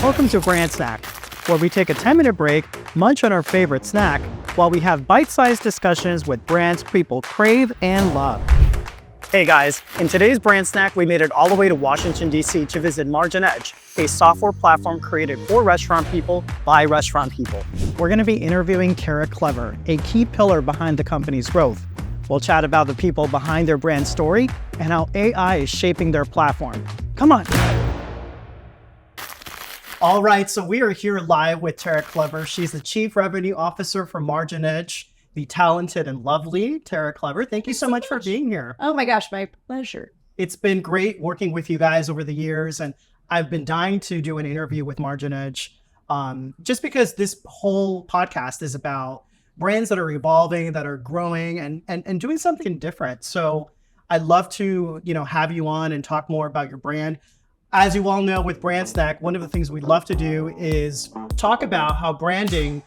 Welcome to BrandSnack, where we take a 10-minute break, munch on our favorite snack, while we have bite-sized discussions with brands people crave and love. Hey guys, in today's BrandSnack, we made it all the way to Washington, D.C. to visit MarginEdge, a software platform created for restaurant people by restaurant people. We're going to be interviewing Kara Clever, a key pillar behind the company's growth. We'll chat about the people behind their brand story and how AI is shaping their platform. Come on. All right, so we are here live with Kara Clever. She's the Chief Revenue Officer for MarginEdge, the talented and lovely Kara Clever. Thank you so much for being here. Oh my gosh, my pleasure. It's been great working with you guys over the years, and I've been dying to do an interview with MarginEdge, just because this whole podcast is about brands that are evolving, that are growing, and doing something different. So I'd love to, have you on and talk more about your brand. As you all know, with BrandSnack, one of the things we love to do is talk about how branding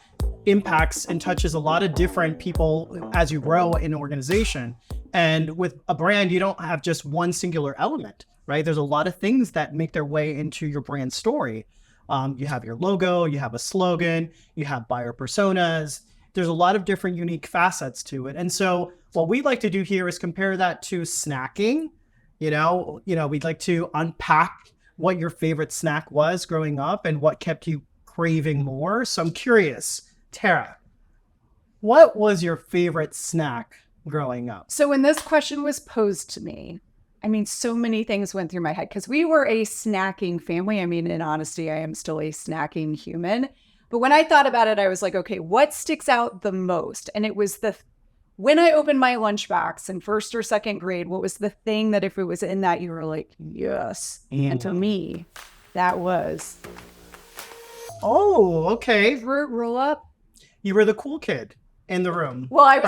impacts and touches a lot of different people as you grow in an organization. And with a brand, you don't have just one singular element, right? There's a lot of things that make their way into your brand story. You have your logo, you have a slogan, you have buyer personas. There's a lot of different unique facets to it. And so what we like to do here is compare that to snacking. We'd like to unpack what your favorite snack was growing up and what kept you craving more. So I'm curious, Tara, what was your favorite snack growing up? So when this question was posed to me, so many things went through my head because we were a snacking family. In honesty, I am still a snacking human. But when I thought about it, I was like, okay, what sticks out the most? And it was when I opened my lunchbox in first or second grade, what was the thing that if it was in that, you were like, yes. And to me, that was. Oh, okay. Fruit roll up. You were the cool kid in the room. Well, I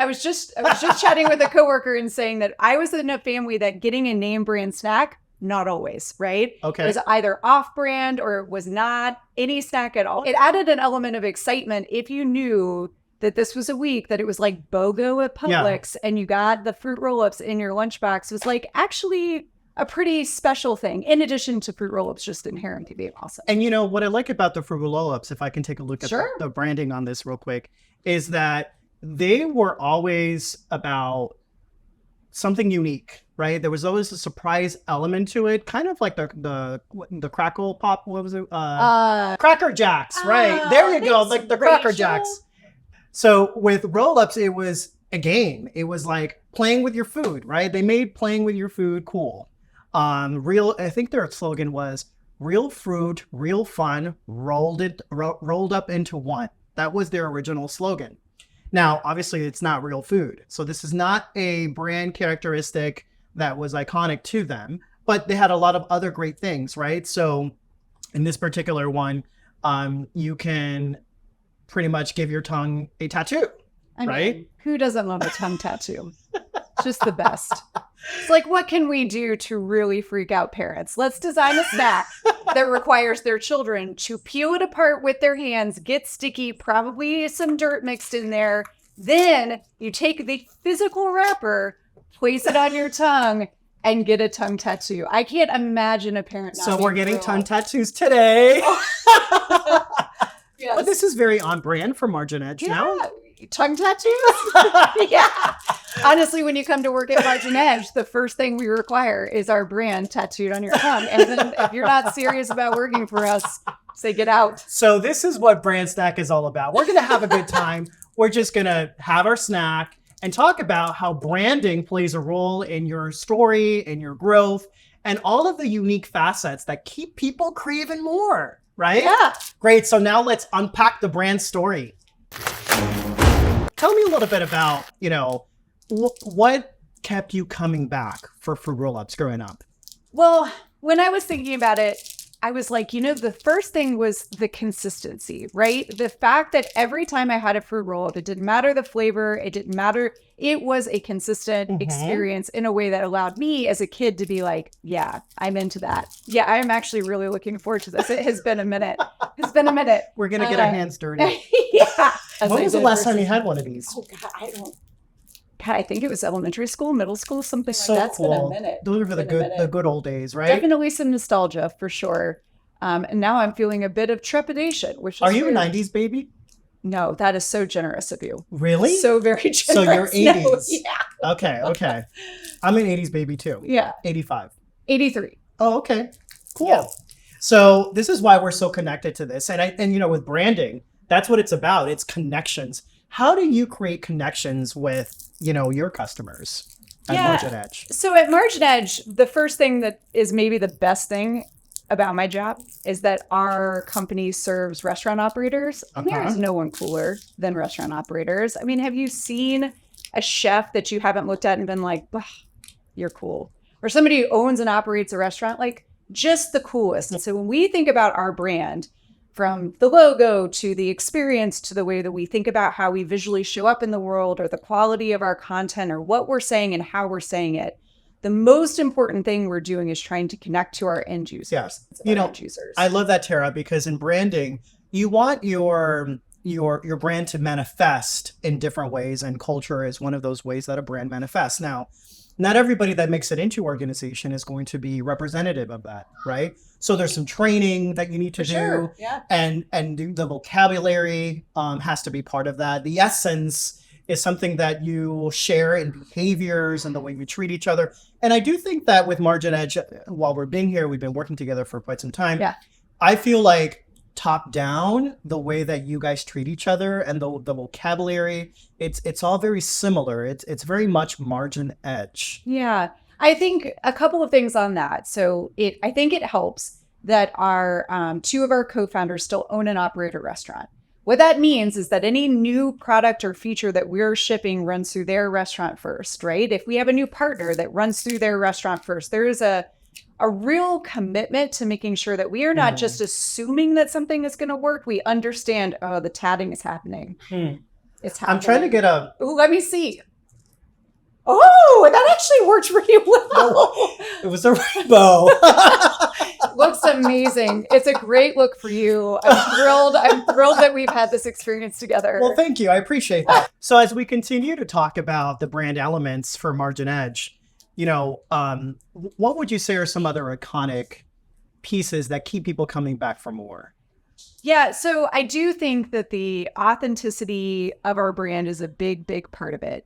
was just chatting with a coworker and saying that I was in a family that getting a name brand snack, not always, right? Okay. It was either off brand or it was not any snack at all. It added an element of excitement if you knew that this was a week that it was like BOGO at Publix and you got the fruit roll-ups in your lunchbox. It was like actually a pretty special thing, in addition to fruit roll-ups just inherently being awesome. And what I like about the fruit roll-ups, if I can take a look at the branding on this real quick, is that they were always about something unique, right? There was always a surprise element to it, kind of like the crackle pop, what was it? Cracker Jacks, right? There you go, like the Cracker Jacks. So with roll-ups, it was a game. It was like playing with your food, right? They made playing with your food cool. I think their slogan was real fruit, real fun, rolled up into one. That was their original slogan. Now, obviously, it's not real food. So this is not a brand characteristic that was iconic to them, but they had a lot of other great things, right? So in this particular one, you can pretty much give your tongue a tattoo, right? Who doesn't love a tongue tattoo? Just the best. It's like, what can we do to really freak out parents? Let's design a snack that requires their children to peel it apart with their hands, get sticky, probably some dirt mixed in there. Then you take the physical wrapper, place it on your tongue, and get a tongue tattoo. I can't imagine a parent not So we're getting tongue tattoos today. Yes. But this is very on brand for MarginEdge now. Tongue tattoos? Yeah. Honestly, when you come to work at MarginEdge, the first thing we require is our brand tattooed on your tongue. And then if you're not serious about working for us, say get out. So this is what BrandSnack is all about. We're going to have a good time. We're just going to have our snack and talk about how branding plays a role in your story, in your growth, and all of the unique facets that keep people craving more. Right? Yeah. Great. So now let's unpack the brand story. Tell me a little bit about, what kept you coming back for fruit roll-ups growing up? Well, when I was thinking about it, I was like, the first thing was the consistency, right? The fact that every time I had a fruit roll-up, it didn't matter the flavor, it didn't matter. It was a consistent experience in a way that allowed me as a kid to be like, yeah, I'm into that. Yeah, I'm actually really looking forward to this. It has been a minute. We're going to get our hands dirty. Yeah. When was the last time you had one of these? Oh, God, I think it was elementary school, middle school, something so like that. cool. It's been a minute. Those were the good old days, right? Definitely some nostalgia for sure. And now I'm feeling a bit of trepidation, which is Are you weird. a 90s baby? No, that is so generous of you. Really? So very generous. So you're 80s. No, yeah. Okay. I'm an 80s baby too. Yeah. 85. 83. Oh, okay. Cool. Yeah. So this is why we're so connected to this. And you know, with branding, that's what it's about. It's connections. How do you create connections with, you know, your customers at MarginEdge? So at MarginEdge, the first thing that is maybe the best thing about my job is that our company serves restaurant operators. And there is no one cooler than restaurant operators. I mean, have you seen a chef that you haven't looked at and been like, you're cool? Or somebody who owns and operates a restaurant, like just the coolest. And so when we think about our brand, from the logo to the experience to the way that we think about how we visually show up in the world or the quality of our content or what we're saying and how we're saying it, the most important thing we're doing is trying to connect to our end users. Yes. You know, end users. I love that, Tara, because in branding, you want your brand to manifest in different ways, and culture is one of those ways that a brand manifests. Now, not everybody that makes it into organization is going to be representative of that, right? So there's some training that you need to do, sure. Yeah. and the vocabulary has to be part of that. The essence is something that you share in behaviors and the way we treat each other. And I do think that with MarginEdge, while we're being here, we've been working together for quite some time. Yeah. I feel like top down, the way that you guys treat each other and the vocabulary, it's all very similar. It's very much MarginEdge. Yeah. I think a couple of things on that. So I think it helps that our two of our co-founders still own and operate a restaurant. What that means is that any new product or feature that we're shipping runs through their restaurant first, right? If we have a new partner that runs through their restaurant first, there is a real commitment to making sure that we are not just assuming that something is going to work. We understand, the tatting is happening. It's happening. I'm trying to get a... Ooh, let me see. Oh, that actually worked really well. It was a rainbow. Looks amazing. It's a great look for you. I'm thrilled that we've had this experience together. Well, thank you. I appreciate that. So as we continue to talk about the brand elements for MarginEdge, you know, what would you say are some other iconic pieces that keep people coming back for more? Yeah, so I do think that the authenticity of our brand is a big, big part of it.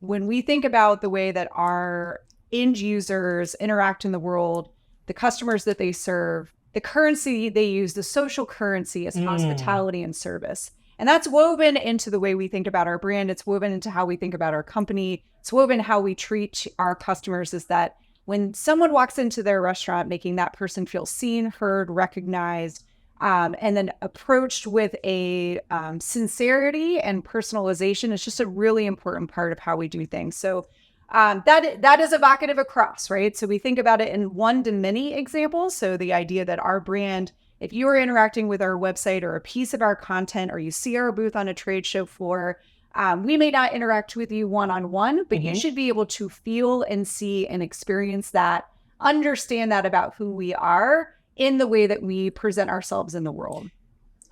When we think about the way that our end users interact in the world, the customers that they serve, the currency they use, the social currency is hospitality and service. And that's woven into the way we think about our brand. It's woven into how we think about our company. It's woven how we treat our customers, is that when someone walks into their restaurant, making that person feel seen, heard, recognized, and then approached with a sincerity and personalization is just a really important part of how we do things. So that is evocative across, right? So we think about it in one to many examples. So the idea that our brand, if you are interacting with our website or a piece of our content, or you see our booth on a trade show floor, we may not interact with you one-on-one, but you should be able to feel and see and experience that, understand that about who we are in the way that we present ourselves in the world.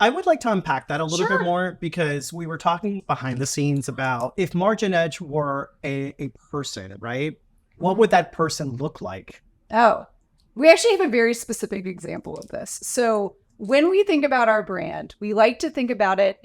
I would like to unpack that a little bit more, because we were talking behind the scenes about if MarginEdge were a person, right? What would that person look like? Oh, we actually have a very specific example of this. So when we think about our brand, we like to think about it.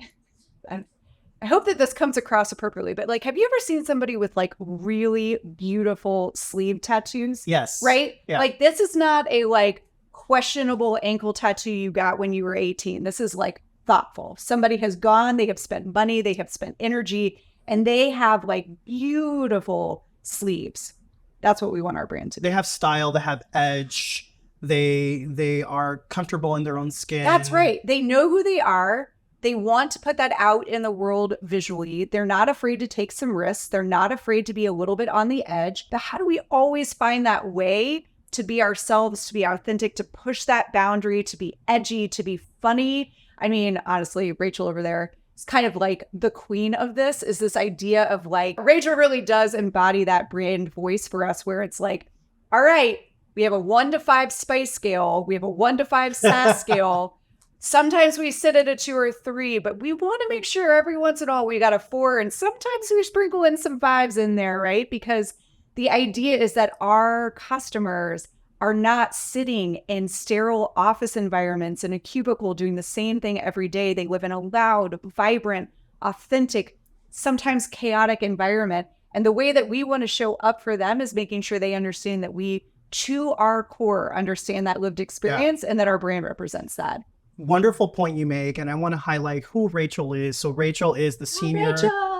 I hope that this comes across appropriately, but like, have you ever seen somebody with like really beautiful sleeve tattoos? Yes. Right? Yeah. Like, this is not a like questionable ankle tattoo you got when you were 18. This is like thoughtful. Somebody has gone, they have spent money, they have spent energy, and they have like beautiful sleeves. That's what we want our brand to be. They have style, they have edge, they are comfortable in their own skin. That's right. They know who they are. They want to put that out in the world visually. They're not afraid to take some risks. They're not afraid to be a little bit on the edge. But how do we always find that way to be ourselves, to be authentic, to push that boundary, to be edgy, to be funny? I mean, honestly, Rachel over there is kind of like the queen of this, is this idea of like, Rachel really does embody that brand voice for us, where it's like, all right, we have a 1 to 5 spice scale. We have a 1 to 5 sass scale. Sometimes we sit at a 2 or 3, but we want to make sure every once in a while we got a 4, and sometimes we sprinkle in some 5s in there, right? Because the idea is that our customers are not sitting in sterile office environments in a cubicle doing the same thing every day. They live in a loud, vibrant, authentic, sometimes chaotic environment. And the way that we want to show up for them is making sure they understand that we, to our core, understand that lived experience and that our brand represents that. Wonderful point you make. And I want to highlight who Rachel is. So Rachel is the senior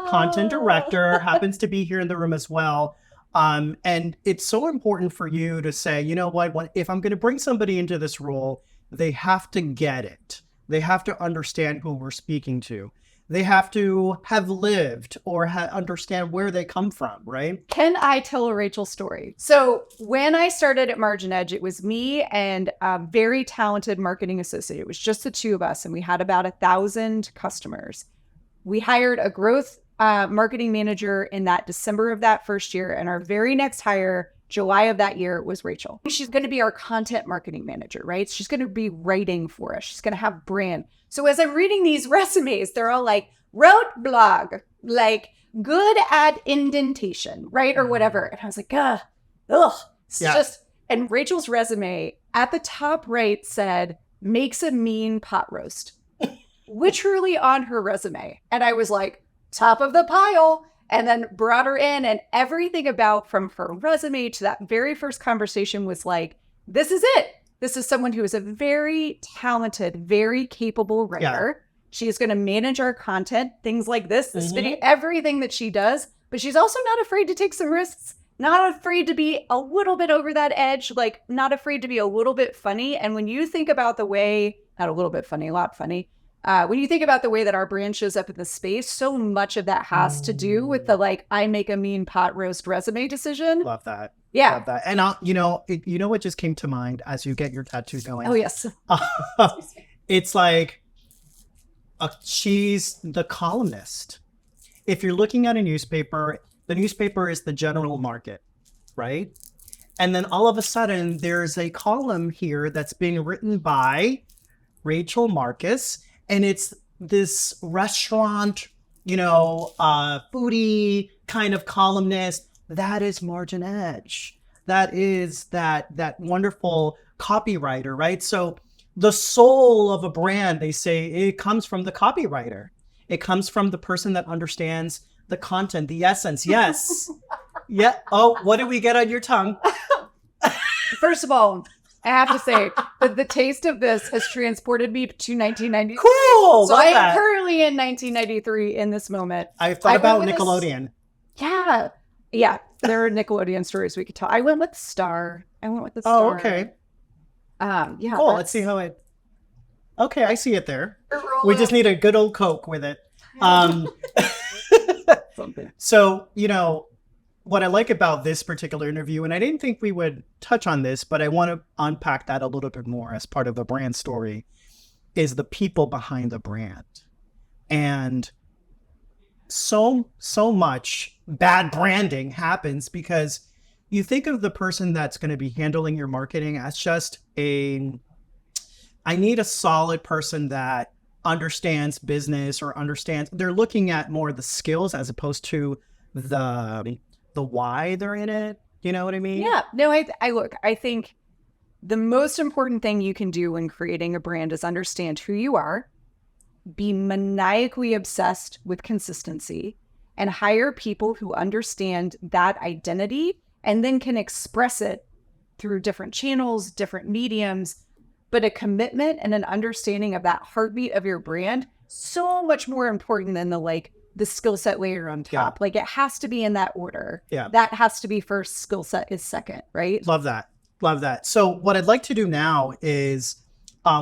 content director, happens to be here in the room as well. And it's so important for you to say, you know what, if I'm going to bring somebody into this role, they have to get it. They have to understand who we're speaking to. They have to have lived or understand where they come from, right? Can I tell a Rachel story? So when I started at MarginEdge, it was me and a very talented marketing associate. It was just the two of us, and we had about 1,000 customers. We hired a growth marketing manager in that December of that first year, and our very next hire, July of that year, was Rachel. She's going to be our content marketing manager, right? She's going to be writing for us. She's going to have brand. So as I'm reading these resumes, they're all like, wrote blog, like good at indentation, right? Or whatever. And I was like, ugh. It's just, and Rachel's resume at the top right said, makes a mean pot roast, literally on her resume. And I was like, top of the pile. And then brought her in, and everything about from her resume to that very first conversation was like, this is it. This is someone who is a very talented, very capable writer. Yeah. She is going to manage our content, things like this video, everything that she does. But she's also not afraid to take some risks, not afraid to be a little bit over that edge, like not afraid to be a little bit funny. And when you think about the way, not a little bit funny, a lot funny, when you think about the way that our brand shows up in the space, so much of that has to do with the like, I make a mean pot roast resume decision. Love that. Yeah. Love that. And you know what just came to mind as you get your tattoo going? Oh, yes. It's like she's the columnist. If you're looking at a newspaper, the newspaper is the general market, right? And then all of a sudden, there's a column here that's being written by Rachel Marcus. And it's this restaurant, foodie kind of columnist. That is MarginEdge. That is that wonderful copywriter, right? So the soul of a brand, they say, it comes from the copywriter. It comes from the person that understands the content, the essence. Yes. Yeah. Oh, what did we get on your tongue? First of all, I have to say that the taste of this has transported me to 1993. Cool. So I am currently in 1993 in this moment. I thought about Nickelodeon. Yeah. There are Nickelodeon stories we could tell. I went with Star. Oh, okay. Yeah. Cool. Let's see how it. Okay, I see it there. We just need a good old Coke with it. So, what I like about this particular interview, and I didn't think we would touch on this, but I want to unpack that a little bit more as part of the brand story, is the people behind the brand. And so much bad branding happens because you think of the person that's going to be handling your marketing as just I need a solid person that understands business or understands, they're looking at more the skills as opposed to the why they're in it. You know what I mean? Yeah. No, I think the most important thing you can do when creating a brand is understand who you are, be maniacally obsessed with consistency, and hire people who understand that identity and then can express it through different channels, different mediums, but a commitment and an understanding of that heartbeat of your brand, so much more important than the skill set layer on top. Yeah. Like it has to be in that order. Yeah. That has to be first, skill set is second, right? Love that. Love that. So what I'd like to do now is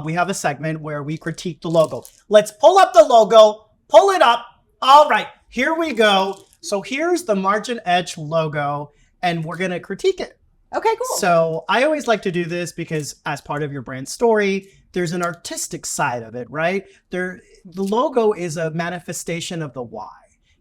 we have a segment where we critique the logo. Let's pull up the logo, pull it up. All right, here we go. So here's the MarginEdge logo, and we're going to critique it. Okay, cool. So I always like to do this because as part of your brand story, there's an artistic side of it, right? The logo is a manifestation of the why.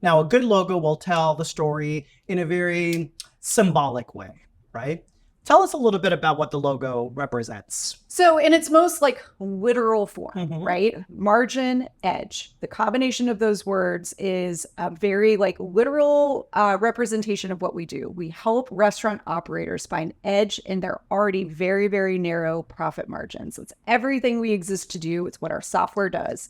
Now, a good logo will tell the story in a very symbolic way, right? Tell us a little bit about what the logo represents. So in its most like literal form, Mhm. right? Margin, edge. The combination of those words is a very like literal representation of what we do. We help restaurant operators find edge in their already very, very narrow profit margins. It's everything we exist to do. It's what our software does.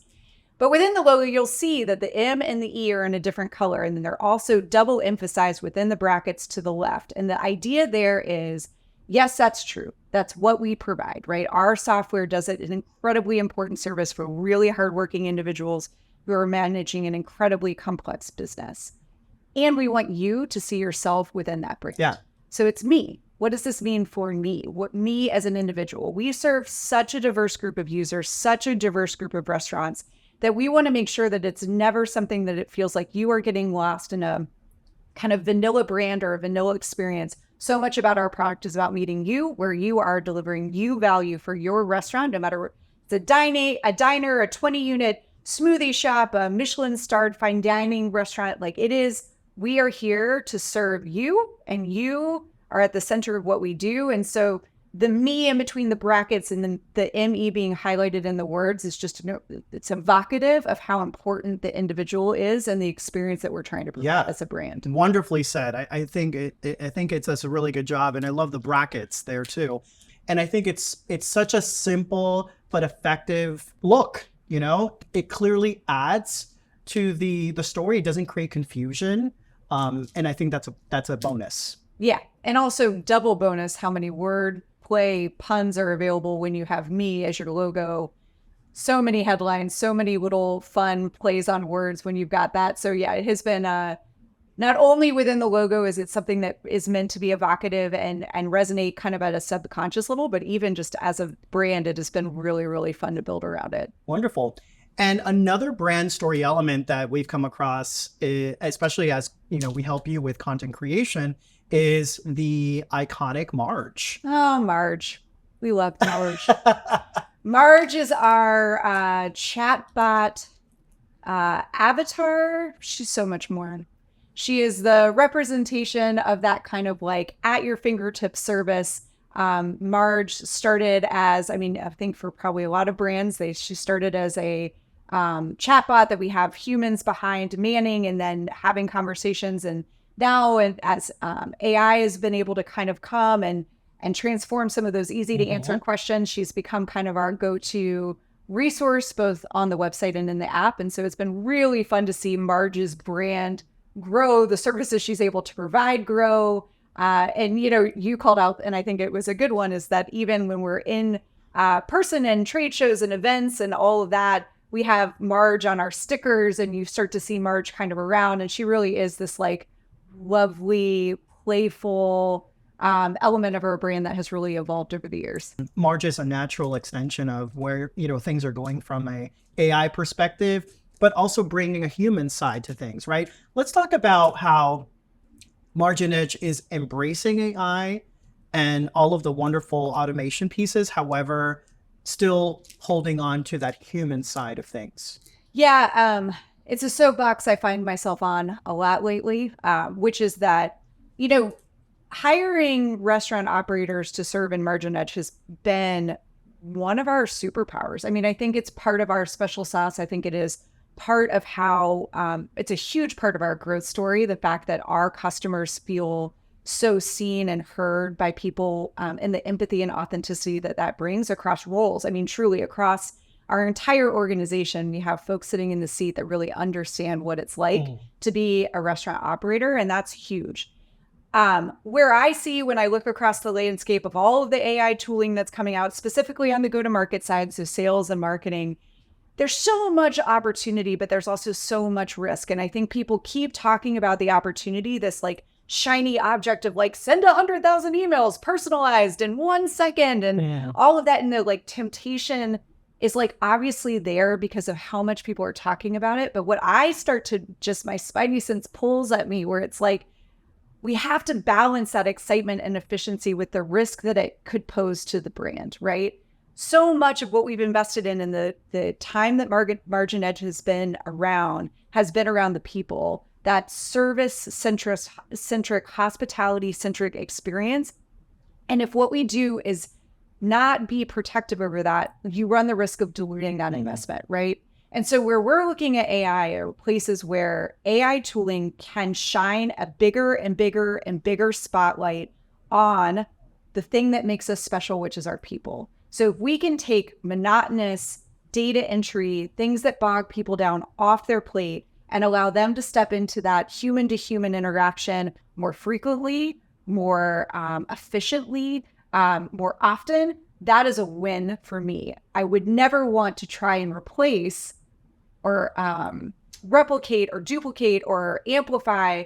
But within the logo, you'll see that the M and the E are in a different color, and then they're also double emphasized within the brackets to the left. And the idea there is, yes, that's true. That's what we provide, right? Our software does an incredibly important service for really hardworking individuals who are managing an incredibly complex business. And we want you to see yourself within that brand. Yeah. So it's me. What does this mean for me? What me as an individual? We serve such a diverse group of users, such a diverse group of restaurants, that we want to make sure that it's never something that it feels like you are getting lost in a kind of vanilla brand or a vanilla experience. So much about our product is about meeting you where you are, delivering you value for your restaurant, no matter it's a diner, a 20-unit smoothie shop, a Michelin-starred fine dining restaurant. Like it is, we are here to serve you, and you are at the center of what we do. And so the me in between the brackets and then the ME being highlighted in the words is just, it's evocative of how important the individual is and the experience that we're trying to provide as a brand. Wonderfully said. I think it does a really good job, and I love the brackets there too. And I think it's such a simple but effective look. You know, it clearly adds to the story. It doesn't create confusion, and I think that's a bonus. Yeah, and also double bonus how many word play puns are available when you have me as your logo. So many headlines, so many little fun plays on words when you've got that. So yeah, it has been not only within the logo is it something that is meant to be evocative and resonate kind of at a subconscious level, but even just as a brand, it has been really, really fun to build around it. Wonderful. And another brand story element that we've come across, especially as we help you with content creation, is the iconic Marge. Oh, Marge. We love Marge. Marge is our chatbot avatar. She's so much more. She is the representation of that kind of like at your fingertips service. Marge started as, I think for probably a lot of brands, she started as a chatbot that we have humans behind manning and then having conversations. And now, as AI has been able to kind of come and transform some of those easy to answer questions, she's become kind of our go-to resource, both on the website and in the app. And so it's been really fun to see Marge's brand grow, the services she's able to provide grow. And, you called out, and I think it was a good one, is that even when we're in person and trade shows and events and all of that, we have Marge on our stickers, and you start to see Marge kind of around. And she really is this like lovely, playful element of our brand that has really evolved over the years. Marge is a natural extension of where things are going from a AI perspective, but also bringing a human side to things, right? Let's talk about how MarginEdge is embracing AI and all of the wonderful automation pieces, however, still holding on to that human side of things. Yeah, it's a soapbox I find myself on a lot lately, which is that, hiring restaurant operators to serve in MarginEdge has been one of our superpowers. I think it's part of our special sauce. I think it is part of how it's a huge part of our growth story. The fact that our customers feel so seen and heard by people and the empathy and authenticity that brings across roles. Truly across our entire organization, we have folks sitting in the seat that really understand what it's like to be a restaurant operator. And that's huge. Where I see when I look across the landscape of all of the AI tooling that's coming out, specifically on the go-to-market side, so sales and marketing, there's so much opportunity, but there's also so much risk. And I think people keep talking about the opportunity, this like shiny object of like send 100,000 emails personalized in 1 second and all of that. And the like temptation is like obviously there because of how much people are talking about it. But what I start to just, my spidey sense pulls at me where it's like, we have to balance that excitement and efficiency with the risk that it could pose to the brand, right? So much of what we've invested in the time that MarginEdge has been around the people, that service-centric, hospitality-centric experience And if what we do is not be protective over that, you run the risk of diluting that investment, right? And so where we're looking at AI are places where AI tooling can shine a bigger and bigger and bigger spotlight on the thing that makes us special, which is our people. So if we can take monotonous data entry, things that bog people down off their plate and allow them to step into that human to human interaction more frequently, more efficiently, more often, that is a win for me. I would never want to try and replace or replicate or duplicate or amplify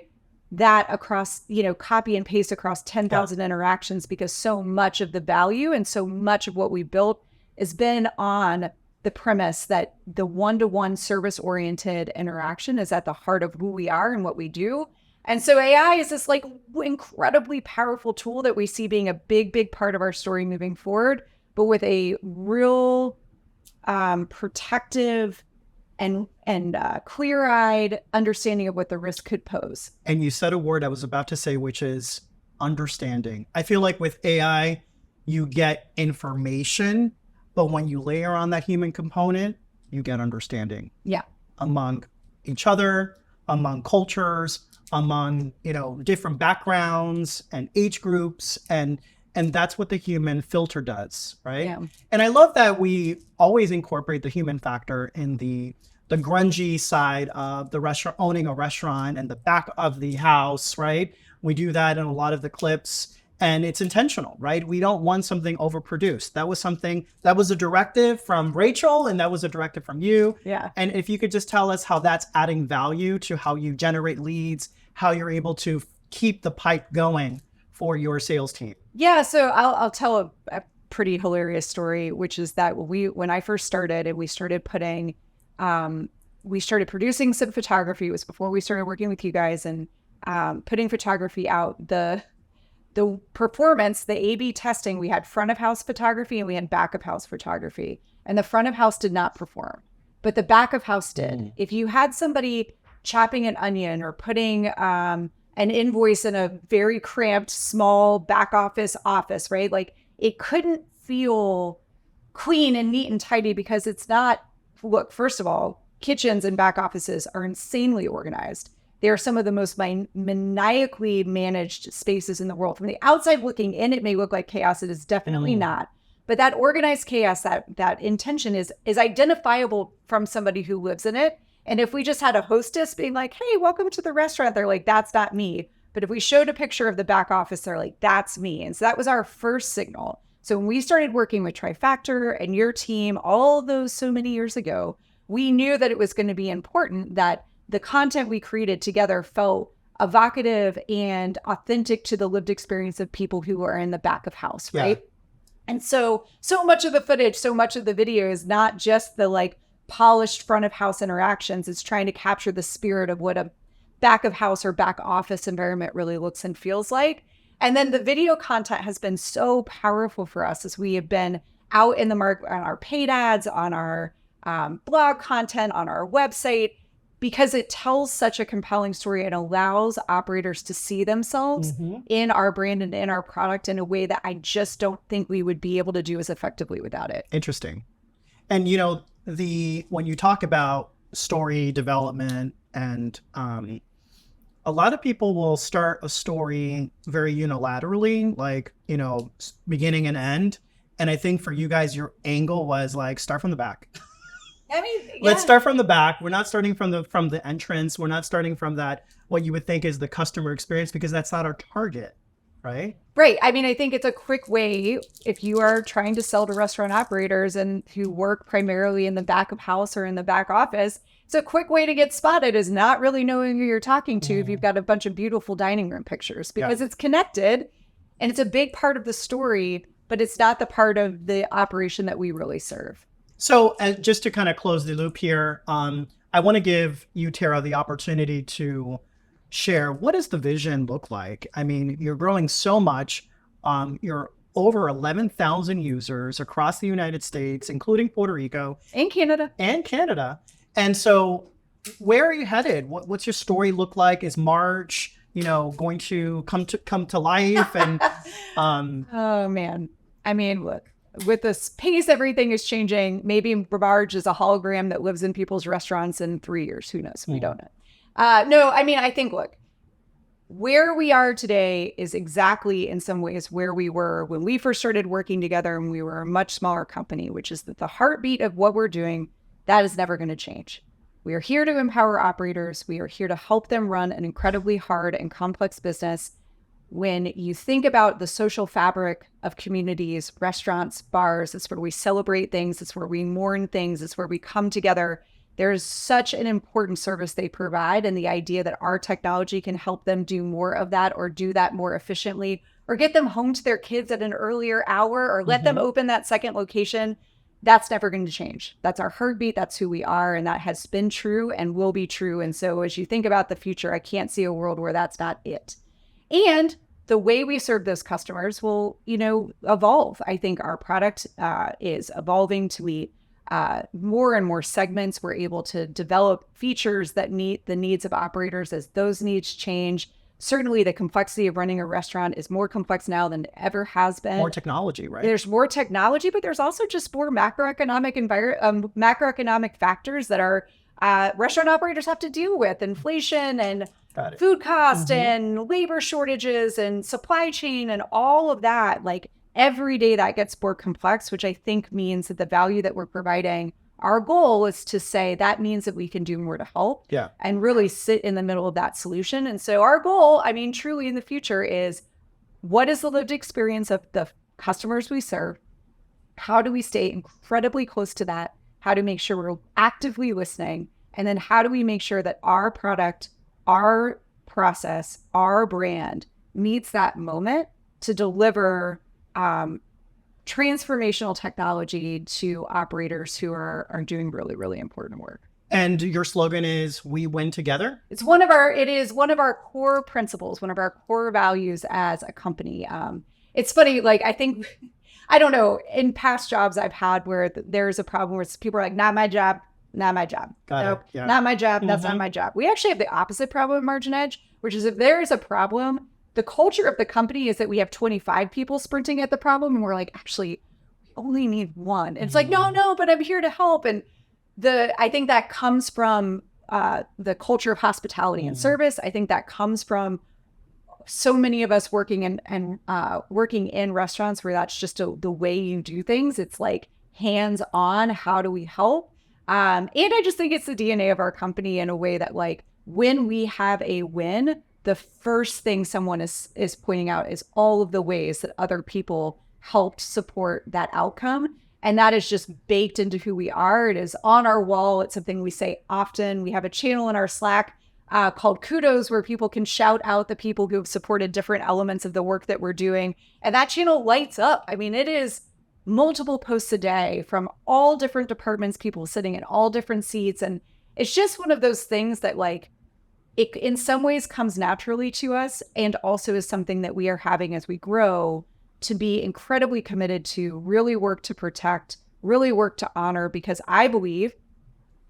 that across, copy and paste across 10,000 interactions, because so much of the value and so much of what we built has been on the premise that the one-to-one service-oriented interaction is at the heart of who we are and what we do. And so AI is this like incredibly powerful tool that we see being a big, big part of our story moving forward, but with a real protective and clear-eyed understanding of what the risk could pose. And you said a word I was about to say, which is understanding. I feel like with AI, you get information, but when you layer on that human component, you get understanding. Yeah. Among each other, among cultures, among, different backgrounds and age groups. And that's what the human filter does, right? Yeah. And I love that we always incorporate the human factor in the grungy side of the restaurant, owning a restaurant, and the back of the house, right? We do that in a lot of the clips, and it's intentional, right? We don't want something overproduced. That was a directive from Rachel, and that was a directive from you. Yeah. And if you could just tell us how that's adding value to how you generate leads, how you're able to keep the pipe going for your sales team. Yeah. So I'll tell a pretty hilarious story, which is that when I first started and we started producing some photography. It was before we started working with you guys, and putting photography out. The performance, the A/B testing, we had front of house photography and we had back of house photography. And the front of house did not perform, but the back of house did. If you had somebody chopping an onion or putting an invoice in a very cramped, small back office, right? Like, it couldn't feel clean and neat and tidy because it's not. Look, first of all, kitchens and back offices are insanely organized. They are some of the most maniacally managed spaces in the world. From the outside looking in, it may look like chaos. It is definitely not. But that organized chaos, that intention is identifiable from somebody who lives in it. And if we just had a hostess being like, hey, welcome to the restaurant, they're like, that's not me. But if we showed a picture of the back office, they're like, that's me. And so that was our first signal. So when we started working with Trifactor and your team, all those so many years ago, we knew that it was going to be important that the content we created together felt evocative and authentic to the lived experience of people who are in the back of house, right? Yeah. And so much of the footage, so much of the video is not just the like polished front of house interactions. It's trying to capture the spirit of what a back of house or back office environment really looks and feels like. And then the video content has been so powerful for us as we have been out in the market on our paid ads, on our blog content, on our website, because it tells such a compelling story and allows operators to see themselves in our brand and in our product in a way that I just don't think we would be able to do as effectively without it. Interesting. And when you talk about story development, and a lot of people will start a story very unilaterally, like, beginning and end. And I think for you guys, your angle was like, start from the back. I mean, yeah. Let's start from the back. We're not starting from the entrance. We're not starting from that, what you would think is the customer experience, because that's not our target, right? Right. I mean, I think it's a quick way if you are trying to sell to restaurant operators and who work primarily in the back of house or in the back office. It's a quick way to get spotted is not really knowing who you're talking to if you've got a bunch of beautiful dining room pictures, because it's connected and it's a big part of the story, but it's not the part of the operation that we really serve. So just to kind of close the loop here, I want to give you, Tara, the opportunity to share, what does the vision look like? I mean, you're growing so much. You're over 11,000 users across the United States, including Puerto Rico. And Canada. And so where are you headed? What's your story look like? Is March going to come to life? And oh man, I mean, look, with this pace, everything is changing. Maybe Marge is a hologram that lives in people's restaurants in 3 years. Who knows? We don't know. No, I mean, I think, look, where we are today is exactly in some ways where we were when we first started working together and we were a much smaller company, which is that the heartbeat of what we're doing, that is never going to change. We are here to empower operators. We are here to help them run an incredibly hard and complex business. When you think about the social fabric of communities, restaurants, bars, it's where we celebrate things, it's where we mourn things, it's where we come together. There's such an important service they provide, and the idea that our technology can help them do more of that or do that more efficiently or get them home to their kids at an earlier hour or let them open that second location, that's never going to change. That's our heartbeat. That's who we are. And that has been true and will be true. And so as you think about the future, I can't see a world where that's not it. And the way we serve those customers will, evolve. I think our product is evolving to meet more and more segments. We're able to develop features that meet the needs of operators as those needs change. Certainly the complexity of running a restaurant is more complex now than it ever has been. More technology, right? There's more technology, but there's also just more macroeconomic factors that our restaurant operators have to deal with. Inflation and food cost and labor shortages and supply chain and all of that. Like every day that gets more complex, which I think means that the value that we're providing, our goal is to say that means that we can do more to help and really sit in the middle of that solution. And so our goal, I mean, truly in the future is what is the lived experience of the customers we serve? How do we stay incredibly close to that? How do we make sure we're actively listening? And then how do we make sure that our product, our process, our brand meets that moment to deliver transformational technology to operators who are doing really, really important work. And your slogan is "We win together." It is one of our core principles, one of our core values as a company. It's funny, like I don't know, in past jobs I've had where there's a problem where people are like, not my job, not my job. Nope, not my job, that's not my job. We actually have the opposite problem at MarginEdge, which is if there is a problem, the culture of the company is that we have 25 people sprinting at the problem. And we're like, actually, we only need one. And it's like, no, but I'm here to help. And I think that comes from the culture of hospitality and service. I think that comes from so many of us working in restaurants where that's just the way you do things. It's like hands-on. How do we help? And I just think it's the DNA of our company in a way that, like, when we have a win, the first thing someone is pointing out is all of the ways that other people helped support that outcome. And that is just baked into who we are. It is on our wall. It's something we say often. We have a channel in our Slack called Kudos, where people can shout out the people who have supported different elements of the work that we're doing. And that channel lights up. I mean, it is multiple posts a day from all different departments, people sitting in all different seats. And it's just one of those things that, like, it in some ways comes naturally to us, and also is something that we are having as we grow to be incredibly committed to, really work to protect, really work to honor, because I believe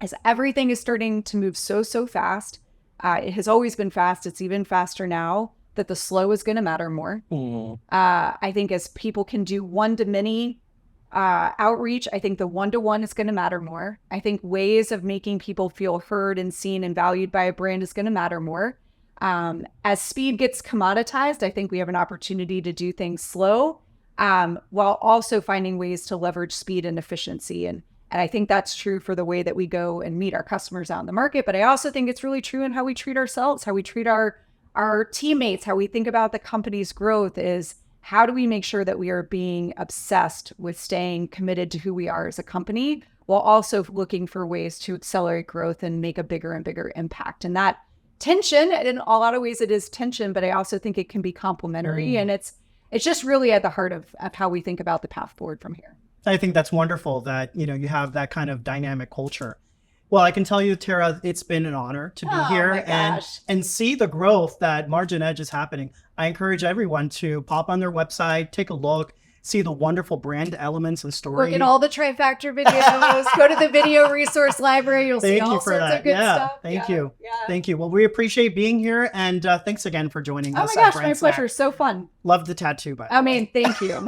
as everything is starting to move so fast, it has always been fast, it's even faster now, that the slow is going to matter more. I think as people can do one-to-many outreach, I think the one-to-one is going to matter more. I think ways of making people feel heard and seen and valued by a brand is going to matter more. As speed gets commoditized, I think we have an opportunity to do things slow, while also finding ways to leverage speed and efficiency. And I think that's true for the way that we go and meet our customers out in the market. But I also think it's really true in how we treat ourselves, how we treat our teammates, how we think about the company's growth. Is how do we make sure that we are being obsessed with staying committed to who we are as a company, while also looking for ways to accelerate growth and make a bigger and bigger impact. And that tension, in a lot of ways it is tension, but I also think it can be complementary. And it's just really at the heart of how we think about the path forward from here. I think that's wonderful that, you have that kind of dynamic culture. Well, I can tell you, Tara, it's been an honor to be here and see the growth that MarginEdge is happening. I encourage everyone to pop on their website, take a look, see the wonderful brand elements and story. Look at all the Trifactor videos. Go to the video resource library. You'll see Thank all you for sorts that. of good stuff. Thank you. Thank you. Well, we appreciate being here, and thanks again for joining Oh us. my at gosh, my BrandSnack. pleasure. So fun. Love the tattoo, by the I way. mean, thank you.